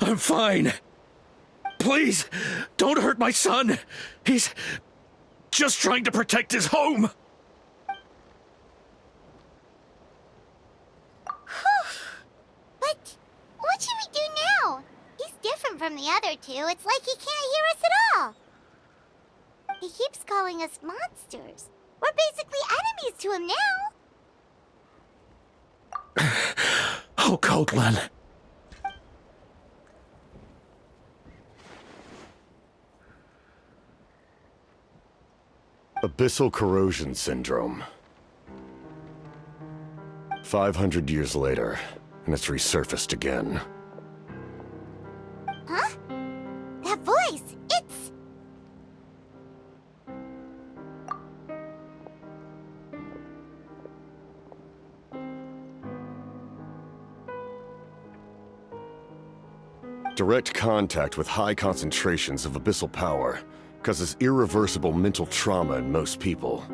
I'm fine. Please, don't hurt my son. He's just trying to protect his home. But what should we do now? He's different from the other two. It's like he can't hear us at all. He keeps calling us monsters. We're basically enemies to him now. Oh, Natlan. Abyssal corrosion syndrome. 500 years later, and it's resurfaced again. Huh? That voice, it's... Direct contact with high concentrations of abyssal power causes irreversible mental trauma in most people.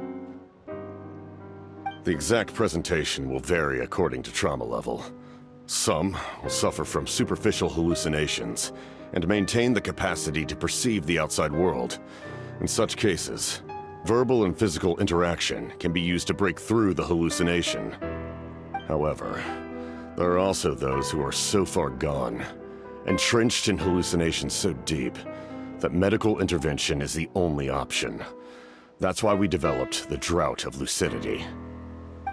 The exact presentation will vary according to trauma level. Some will suffer from superficial hallucinations and maintain the capacity to perceive the outside world. In such cases, verbal and physical interaction can be used to break through the hallucination. However, there are also those who are so far gone, entrenched in hallucinations so deep, that medical intervention is the only option. That's why we developed the Drought of Lucidity.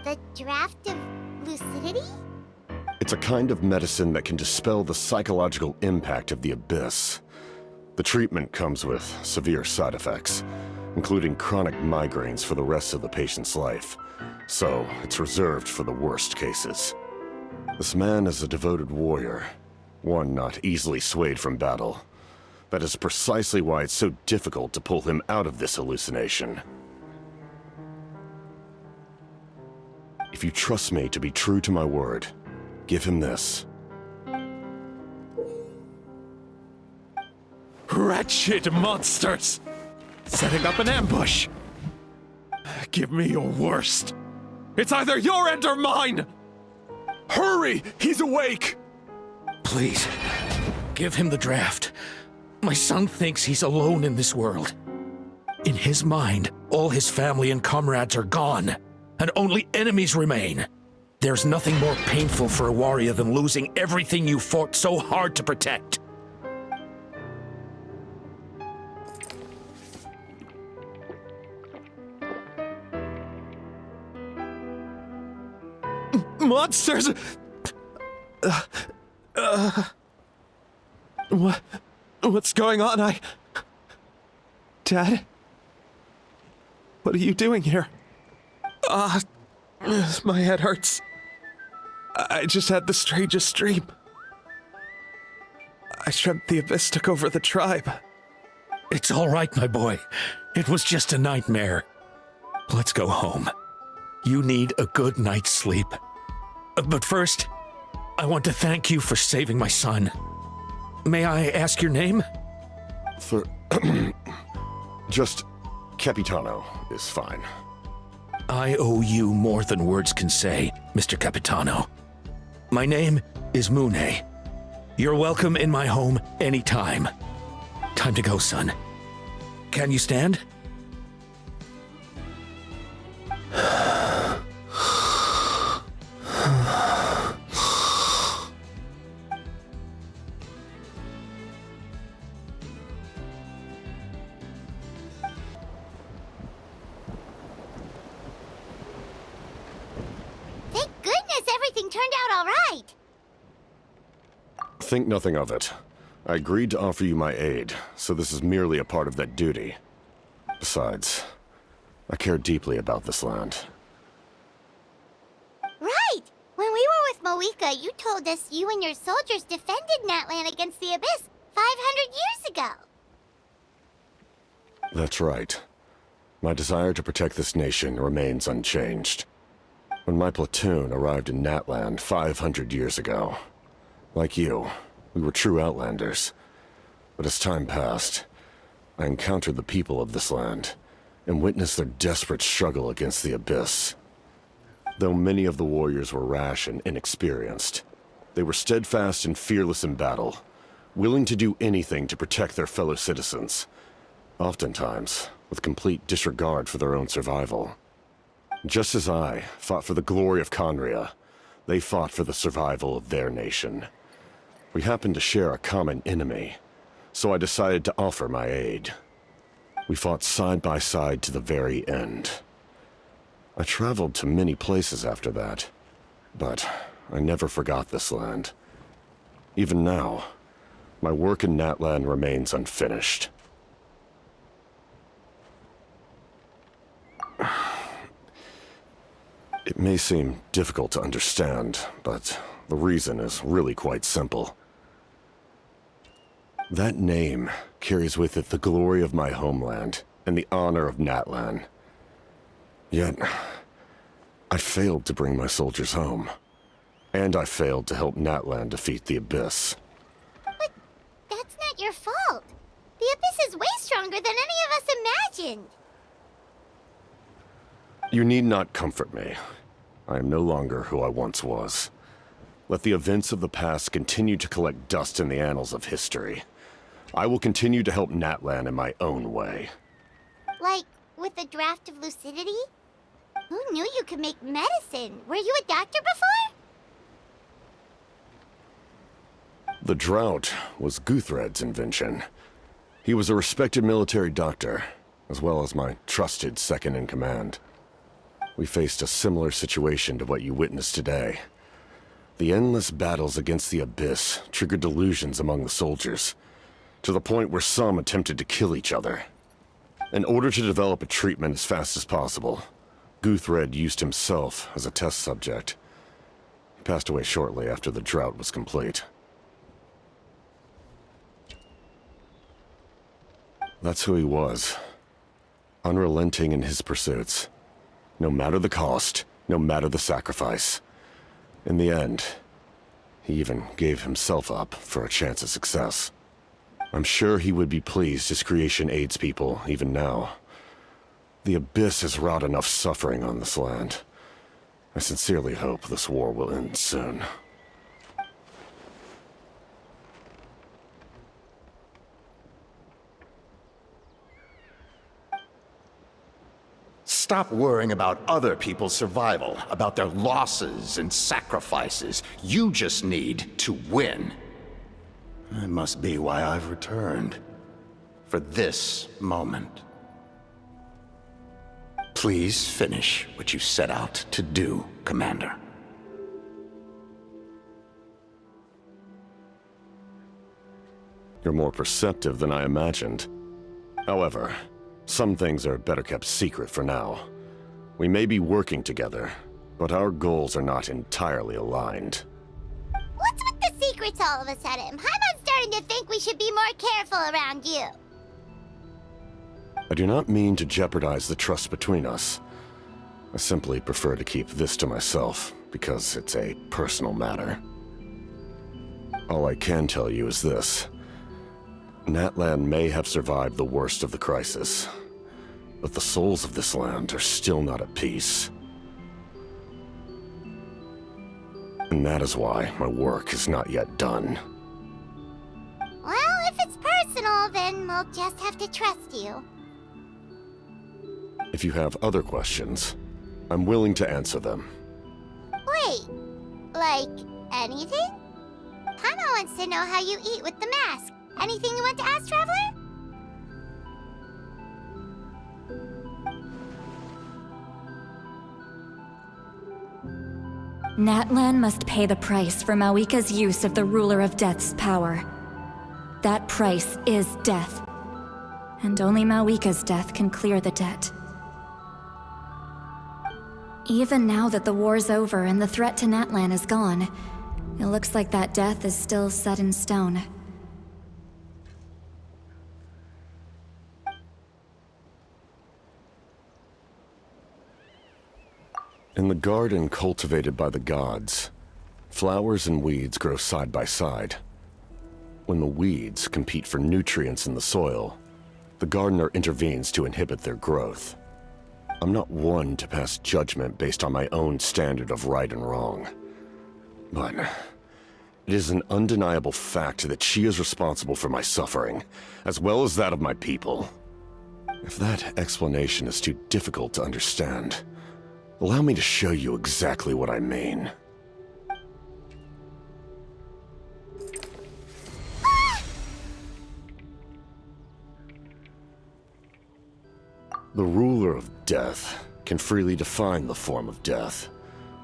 The draft of lucidity? It's a kind of medicine that can dispel the psychological impact of the abyss. The treatment comes with severe side effects, including chronic migraines for the rest of the patient's life. So, it's reserved for the worst cases. This man is a devoted warrior, one not easily swayed from battle. That is precisely why it's so difficult to pull him out of this hallucination. If you trust me to be true to my word, give him this. Wretched monsters! Setting up an ambush! Give me your worst. It's either your end or mine! Hurry! He's awake! Please, give him the draft. My son thinks he's alone in this world. In his mind, all his family and comrades are gone, and only enemies remain. There's nothing more painful for a warrior than losing everything you fought so hard to protect. Monsters! What's going on? Dad? What are you doing here? My head hurts. I just had the strangest dream. I dreamt the abyss took over the tribe. It's all right, my boy. It was just a nightmare. Let's go home. You need a good night's sleep. But first, I want to thank you for saving my son. May I ask your name? Just Capitano is fine. I owe you more than words can say, Mr. Capitano. My name is Mune. You're welcome in my home anytime. Time to go, son. Can you stand? Turned out all right. Think nothing of it. I agreed to offer you my aid, so this is merely a part of that duty. Besides, I care deeply about this land. Right! When we were with Moika, you told us you and your soldiers defended Natlan against the Abyss 500 years ago. That's right. My desire to protect this nation remains unchanged. When my platoon arrived in Natlan 500 years ago, like you, we were true outlanders. But as time passed, I encountered the people of this land and witnessed their desperate struggle against the Abyss. Though many of the warriors were rash and inexperienced, They were steadfast and fearless in battle, willing to do anything to protect their fellow citizens, oftentimes with complete disregard for their own survival. Just as I fought for the glory of Conria, they fought for the survival of their nation. We happened to share a common enemy, so I decided to offer my aid. We fought side by side to the very end. I traveled to many places after that, but I never forgot this land. Even now, my work in Natlan remains unfinished. It may seem difficult to understand, but the reason is really quite simple. That name carries with it the glory of my homeland and the honor of Natlan. Yet, I failed to bring my soldiers home. And I failed to help Natlan defeat the Abyss. But that's not your fault. The Abyss is way stronger than any of us imagined. You need not comfort me. I am no longer who I once was. Let the events of the past continue to collect dust in the annals of history. I will continue to help Natlan in my own way. Like, with the draft of lucidity? Who knew you could make medicine? Were you a doctor before? The drought was Guthred's invention. He was a respected military doctor, as well as my trusted second-in-command. We faced a similar situation to what you witnessed today. The endless battles against the Abyss triggered delusions among the soldiers, to the point where some attempted to kill each other. In order to develop a treatment as fast as possible, Guthred used himself as a test subject. He passed away shortly after the drought was complete. That's who he was. Unrelenting in his pursuits. No matter the cost, no matter the sacrifice. In the end, he even gave himself up for a chance at success. I'm sure he would be pleased his creation aids people, even now. The Abyss has wrought enough suffering on this land. I sincerely hope this war will end soon. Stop worrying about other people's survival, about their losses and sacrifices. You just need to win. That must be why I've returned. For this moment. Please finish what you set out to do, Commander. You're more perceptive than I imagined. However, some things are better kept secret for now. We may be working together, but our goals are not entirely aligned. What's with the secrets all of a sudden? I'm starting to think we should be more careful around you. I do not mean to jeopardize the trust between us. I simply prefer to keep this to myself, because it's a personal matter. All I can tell you is this. Natlan may have survived the worst of the crisis, but the souls of this land are still not at peace. And that is why my work is not yet done. Well, if it's personal, then we'll just have to trust you. If you have other questions, I'm willing to answer them. Wait, like anything? Paimon wants to know how you eat with the mask. Anything you want to ask, Traveler? Natlan must pay the price for Mawika's use of the Ruler of Death's power. That price is death. And only Mawika's death can clear the debt. Even now that the war's over and the threat to Natlan is gone, it looks like that death is still set in stone. In the garden cultivated by the gods, flowers and weeds grow side by side. When the weeds compete for nutrients in the soil, the gardener intervenes to inhibit their growth. I'm not one to pass judgment based on my own standard of right and wrong. But It is an undeniable fact that she is responsible for my suffering, as well as that of my people. If that explanation is too difficult to understand, allow me to show you exactly what I mean. The ruler of death can freely define the form of death,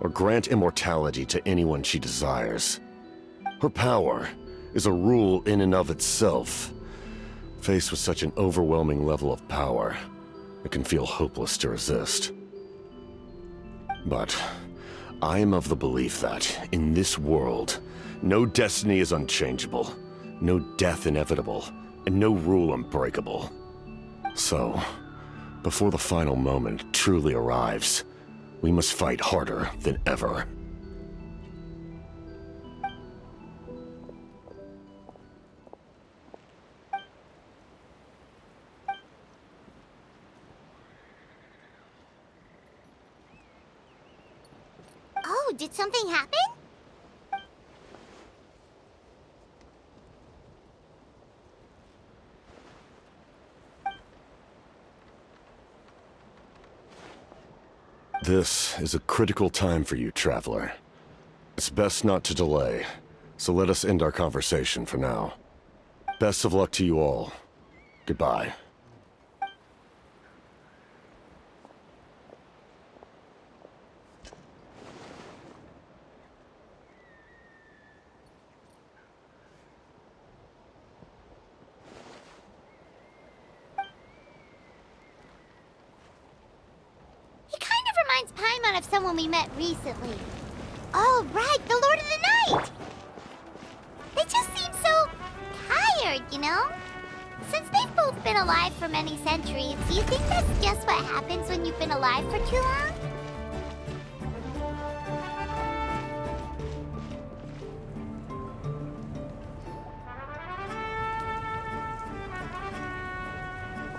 or grant immortality to anyone she desires. Her power is a rule in and of itself. Faced with such an overwhelming level of power, it can feel hopeless to resist. But I am of the belief that, in this world, no destiny is unchangeable, no death inevitable, and no rule unbreakable. So, before the final moment truly arrives, we must fight harder than ever. Oh, did something happen? This is a critical time for you, Traveler. It's best not to delay, so let us end our conversation for now. Best of luck to you all. Goodbye. He kind of reminds Paimon of someone we met recently. Oh, right, the Lord of the Night! They just seem so tired, you know? Since they've both been alive for many centuries, do you think that's just what happens when you've been alive for too long?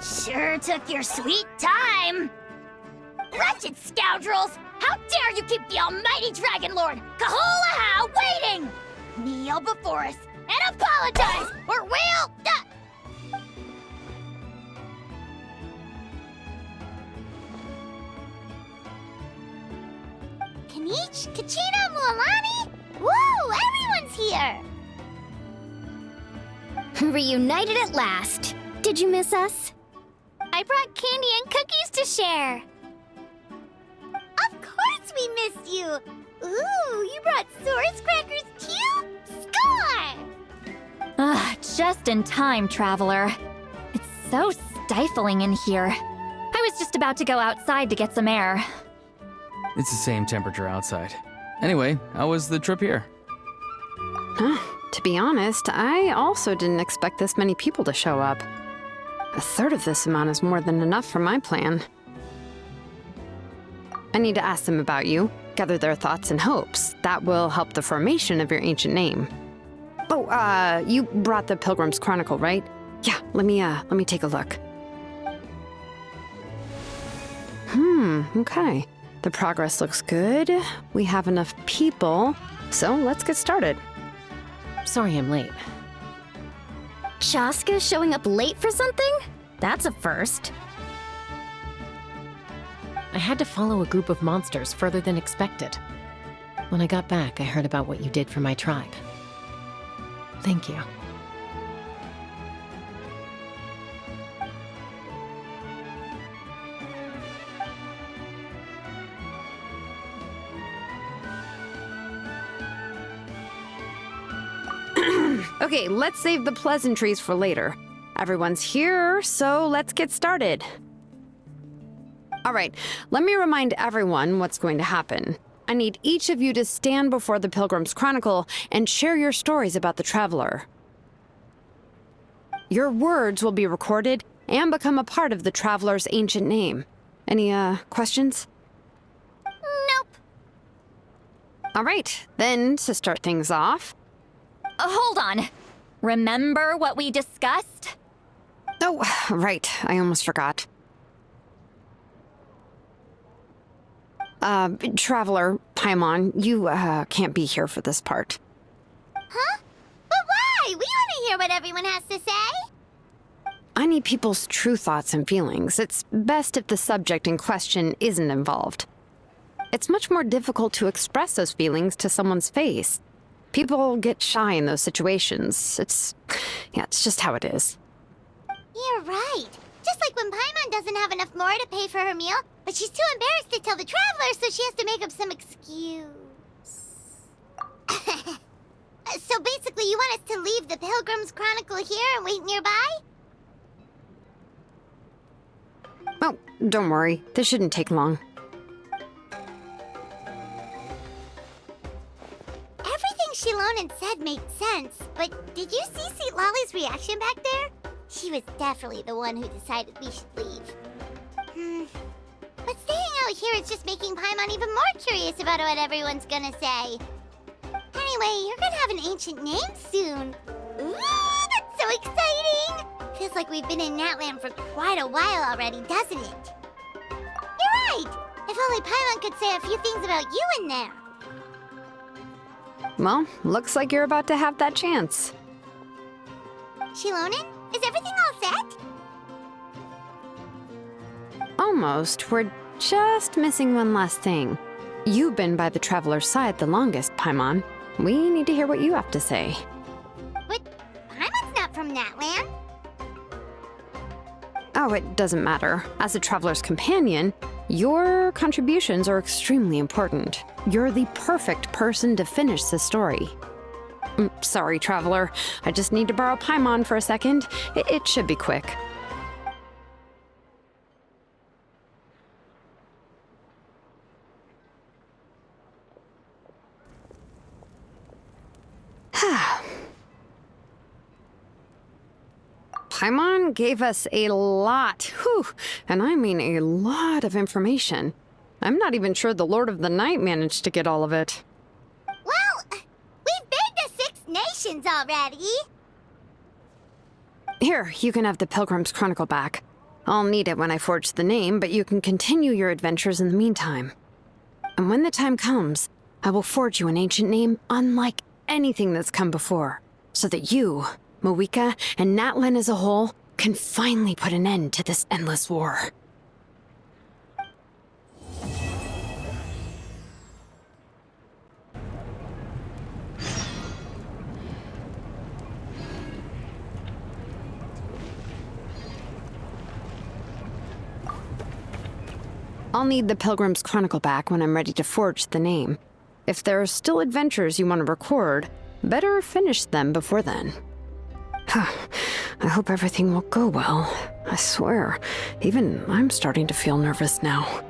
Sure took your sweet time! Wretched scoundrels! How dare you keep the almighty Dragon Lord, Kahulaha, waiting! Kneel before us and apologize, or we'll... Kanich, Kachina, Mualani? Woo, everyone's here! Reunited at last. Did you miss us? I brought candy and cookies to share. Of course we missed you! Ooh, you brought Source crackers too? Score! Just in time, Traveler. It's so stifling in here. I was just about to go outside to get some air. It's the same temperature outside. Anyway, how was the trip here? To be honest, I also didn't expect this many people to show up. A third of this amount is more than enough for my plan. I need to ask them about you, gather their thoughts and hopes. That will help the formation of your ancient name. Oh, you brought the Pilgrim's Chronicle, right? Yeah, let me take a look. Okay. The progress looks good. We have enough people, so let's get started. Sorry I'm late. Shaska showing up late for something? That's a first. I had to follow a group of monsters further than expected. When I got back, I heard about what you did for my tribe. Thank you. Okay, let's save the pleasantries for later. Everyone's here, so let's get started. All right, let me remind everyone what's going to happen. I need each of you to stand before the Pilgrim's Chronicle and share your stories about the Traveler. Your words will be recorded and become a part of the Traveler's ancient name. Any, questions? Nope. All right, then, to start things off... Hold on. Remember what we discussed? Oh, right, I almost forgot. Traveler, Paimon, you, can't be here for this part. Huh? But why? We want to hear what everyone has to say. I need people's true thoughts and feelings. It's best if the subject in question isn't involved. It's much more difficult to express those feelings to someone's face. People get shy in those situations. It's just how it is. You're right. Just like when Paimon doesn't have enough more to pay for her meal, but she's too embarrassed to tell the travelers, so she has to make up some excuse. So basically, you want us to leave the Pilgrim's Chronicle here and wait nearby? Oh, don't worry. This shouldn't take long. Everything Shilonen said made sense, but did you see Sweet Lolly's reaction back there? She was definitely the one who decided we should leave. But staying out here is just making Paimon even more curious about what everyone's gonna say. Anyway, you're gonna have an ancient name soon. Ooh, that's so exciting! Feels like we've been in Natlan for quite a while already, doesn't it? You're right! If only Paimon could say a few things about you in there. Well, looks like you're about to have that chance. Shilonen, is everything all set? Almost. We're just missing one last thing. You've been by the Traveler's side the longest, Paimon. We need to hear what you have to say. But Paimon's not from Natlan. Oh, it doesn't matter. As a Traveler's companion, your contributions are extremely important. You're the perfect person to finish the story. Sorry, Traveler. I just need to borrow Paimon for a second. It should be quick. Paimon gave us a lot, and I mean a lot of information. I'm not even sure the Lord of the Night managed to get all of it. Well, we've been to 6 nations already. Here, you can have the Pilgrim's Chronicle back. I'll need it when I forge the name, but you can continue your adventures in the meantime. And when the time comes, I will forge you an ancient name unlike anything that's come before, so that you, Mawika, and Natlan as a whole can finally put an end to this endless war. I'll need the Pilgrim's Chronicle back when I'm ready to forge the name. If there are still adventures you want to record, better finish them before then. I hope everything will go well. I swear, even I'm starting to feel nervous now.